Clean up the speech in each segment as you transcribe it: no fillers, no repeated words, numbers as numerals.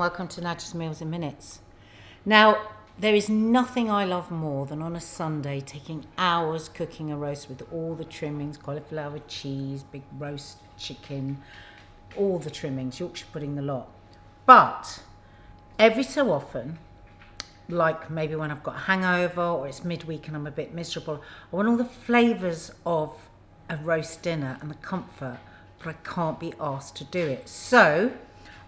welcome to Nadja's Meals in Minutes. Now, there is nothing I love more than on a Sunday taking hours cooking a roast with all the trimmings, cauliflower, cheese, big roast chicken, all the trimmings, Yorkshire pudding, the lot. But every so often, like maybe when I've got a hangover or it's midweek and I'm a bit miserable, I want all the flavours of a roast dinner and the comfort, but I can't be asked to do it. So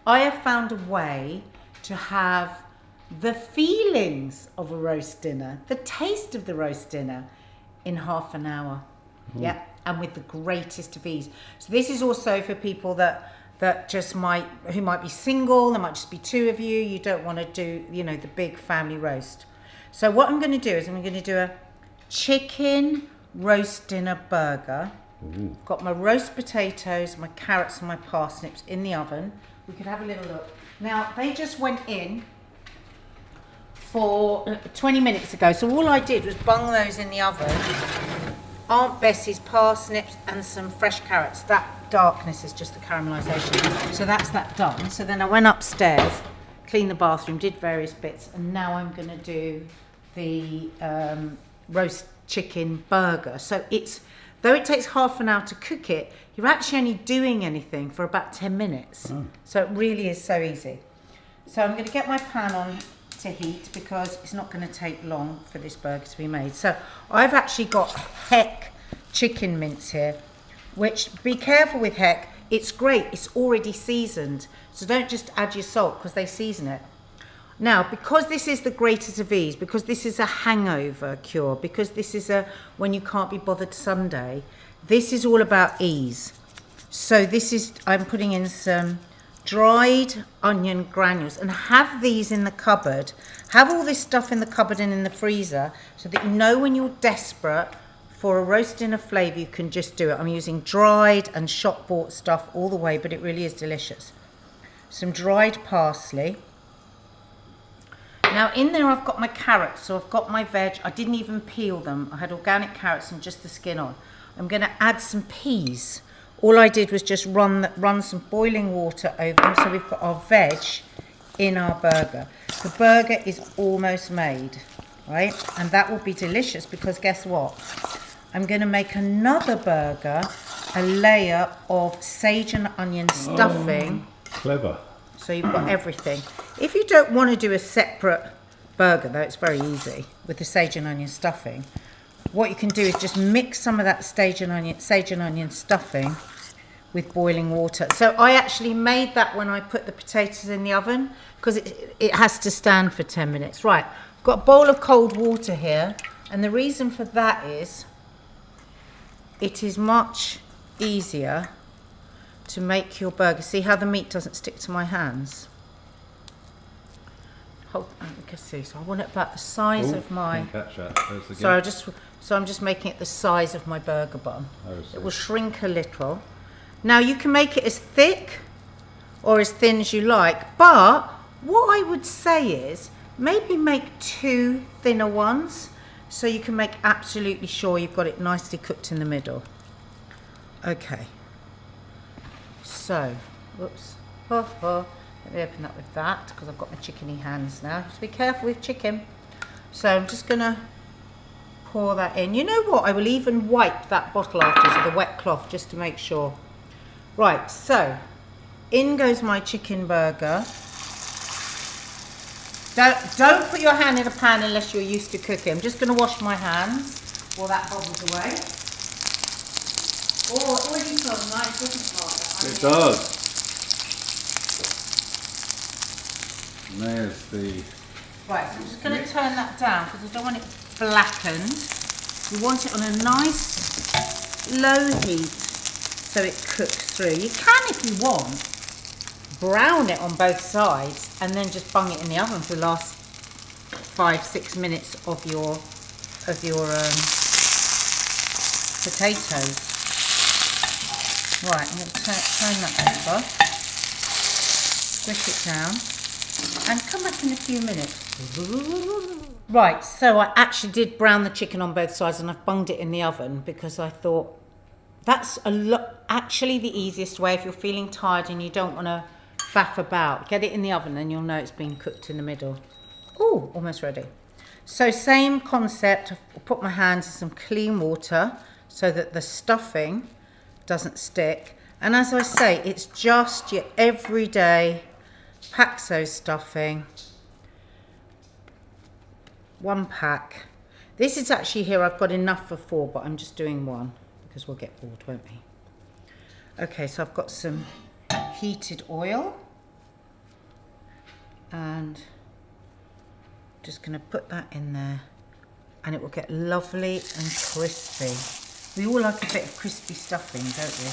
I have found a way to have the feelings of a roast dinner, the taste of the roast dinner in half an hour. Yeah, and with the greatest of ease. So this is also for people that just who might be single, there might just be two of you, you don't want to do, the big family roast. So what I'm going to do is I'm going to do a chicken roast dinner burger. I've got my roast potatoes, my carrots and my parsnips in the oven. We could have a little look. Now, they just went in for 20 minutes ago. So all I did was bung those in the oven. Aunt Bessie's parsnips and some fresh carrots. That darkness is just the caramelisation. So that's that done. So then I went upstairs, cleaned the bathroom, did various bits, and now I'm going to do the roast chicken burger. So though it takes half an hour to cook it, you're actually only doing anything for about 10 minutes. So it really is so easy. So I'm going to get my pan on to heat because it's not going to take long for this burger to be made. So I've actually got Heck chicken mince here, which, be careful with Heck, it's great, it's already seasoned. So don't just add your salt because they season it. Now, because this is the greatest of ease, because this is a hangover cure, because this is when you can't be bothered Sunday, this is all about ease. So I'm putting in some dried onion granules, and have these in the cupboard. Have all this stuff in the cupboard and in the freezer so that when you're desperate for a roast dinner flavour, you can just do it. I'm using dried and shop bought stuff all the way, but it really is delicious. Some dried parsley. Now in there I've got my carrots, so I've got my veg. I didn't even peel them. I had organic carrots and just the skin on. I'm going to add some peas. All I did was just run some boiling water over them, so we've got our veg in our burger. The burger is almost made, right? And that will be delicious because guess what? I'm going to make another burger, a layer of sage and onion stuffing. Clever. So you've got everything. If you don't want to do a separate burger, though, it's very easy with the sage and onion stuffing. What you can do is just mix some of that sage and onion stuffing with boiling water. So I actually made that when I put the potatoes in the oven because it has to stand for 10 minutes. Right, I've got a bowl of cold water here, and the reason for that is it is much easier to make your burger. See how the meat doesn't stick to my hands? Hold on, you can see. So I want it about the size of my. Catch that. So I'm just making it the size of my burger bun. So. It will shrink a little. Now you can make it as thick or as thin as you like, but what I would say is maybe make 2 thinner ones so you can make absolutely sure you've got it nicely cooked in the middle. Okay. So, whoops. Let me open that with that because I've got my chickeny hands now. Just be careful with chicken. So I'm just going to pour that in. You know what? I will even wipe that bottle afterwards with a wet cloth just to make sure. Right, so in goes my chicken burger. Don't put your hand in a pan unless you're used to cooking. I'm just going to wash my hands while that bubbles away. Oh, it already smells nice, doesn't it? It does. And there's the... Right, so I'm just going to turn that down because I don't want it blackened. You want it on a nice low heat so it cooks through. You can, if you want, brown it on both sides and then just bung it in the oven for the last 5-6 minutes of your potatoes. Right, I'm going to turn that over, squish it down, and come back in a few minutes. Right, so I actually did brown the chicken on both sides and I've bunged it in the oven because I thought that's actually the easiest way if you're feeling tired and you don't want to faff about. Get it in the oven and you'll know it's been cooked in the middle. Oh, almost ready. So same concept, I'll put my hands in some clean water so that the stuffing doesn't stick. And as I say, it's just your everyday Paxo stuffing. 1 pack. This is actually here, I've got enough for 4, but I'm just doing 1 because we'll get bored, won't we? Okay, so I've got some heated oil and just going to put that in there and it will get lovely and crispy. We all like a bit of crispy stuffing, don't we?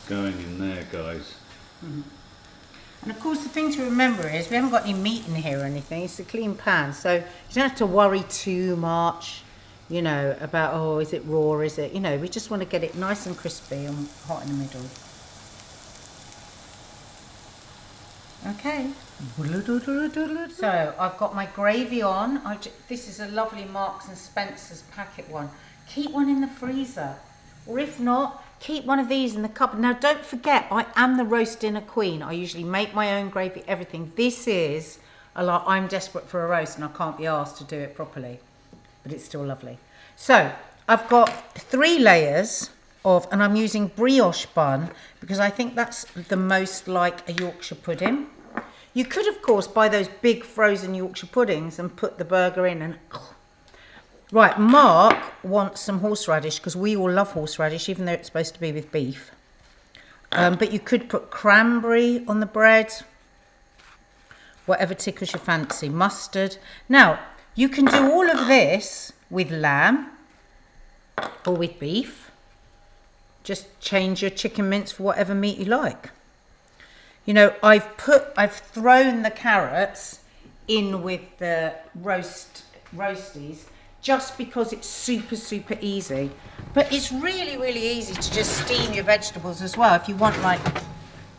Going in there, guys. Mm-hmm. And of course the thing to remember is we haven't got any meat in here or anything, it's a clean pan, so you don't have to worry too much, you know, about, oh, is it raw, is it, you know, we just want to get it nice and crispy and hot in the middle. Okay. So I've got my gravy on. This is a lovely Marks and Spencer's packet one. Keep one in the freezer, or if not, keep one of these in the cupboard. Now don't forget, I am the roast dinner queen. I usually make my own gravy, everything. This is a lot. I'm desperate for a roast and I can't be asked to do it properly, but it's still lovely. So I've got 3 layers of, and I'm using brioche bun because I think that's the most like a Yorkshire pudding. You could, of course, buy those big frozen Yorkshire puddings and put the burger in and... Right, Mark wants some horseradish because we all love horseradish, even though it's supposed to be with beef. But you could put cranberry on the bread, whatever tickles your fancy, mustard. Now, you can do all of this with lamb or with beef. Just change your chicken mince for whatever meat you like. You know, I've thrown the carrots in with the roasties just because it's super, super easy. But it's really, really easy to just steam your vegetables as well if you want like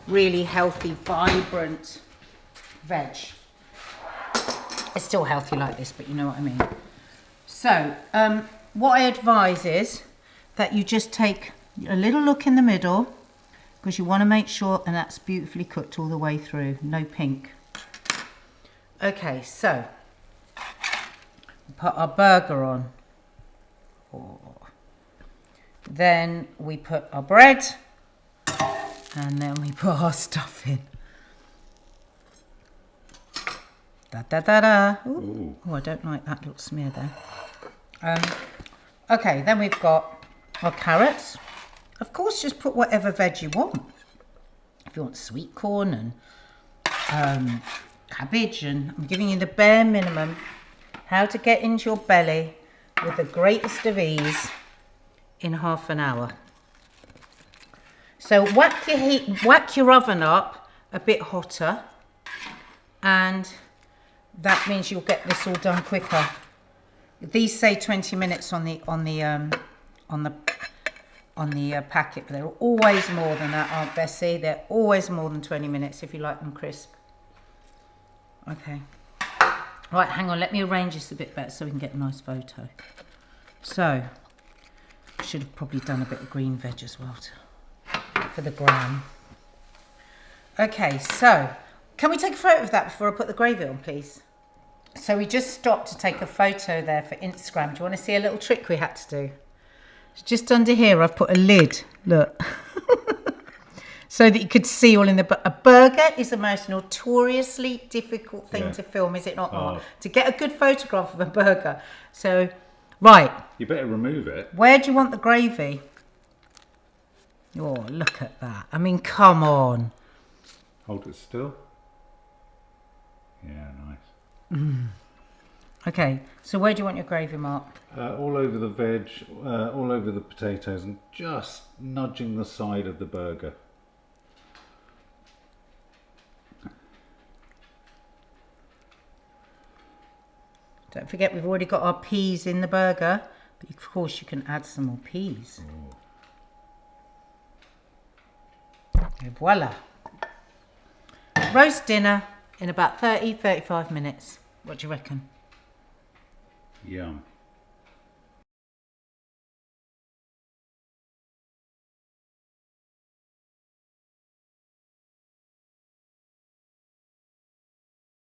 really healthy, vibrant veg. It's still healthy like this, but you know what I mean. So, what I advise is that you just take a little look in the middle because you want to make sure, and that's beautifully cooked all the way through, no pink. Okay, so put our burger on. Then we put our bread and then we put our stuff in. Da da da da. Ooh. Oh, I don't like that little smear there. Okay, then we've got our carrots. Of course, just put whatever veg you want. If you want sweet corn and cabbage, and I'm giving you the bare minimum. How to get into your belly with the greatest of ease in half an hour. So whack your oven up a bit hotter, and that means you'll get this all done quicker. These say 20 minutes on the packet, but they're always more than that, Aunt Bessie. They're always more than 20 minutes if you like them crisp. Okay. Right, hang on, let me arrange this a bit better so we can get a nice photo. So, I should have probably done a bit of green veg as well for the gram. Okay, so, can we take a photo of that before I put the gravy on, please? So we just stopped to take a photo there for Instagram. Do you want to see a little trick we had to do? Just under here, I've put a lid, look. So that you could see all in the... A burger is the most notoriously difficult thing to film, is it not, Mark? To get a good photograph of a burger. So, right. You better remove it. Where do you want the gravy? Oh, look at that. I mean, come on. Hold it still. Yeah, nice. Okay, so where do you want your gravy, Mark? All over the veg, all over the potatoes, and just nudging the side of the burger. Don't forget we've already got our peas in the burger, but of course you can add some more peas. And voila. Roast dinner in about 30-35 minutes. What do you reckon? Yum.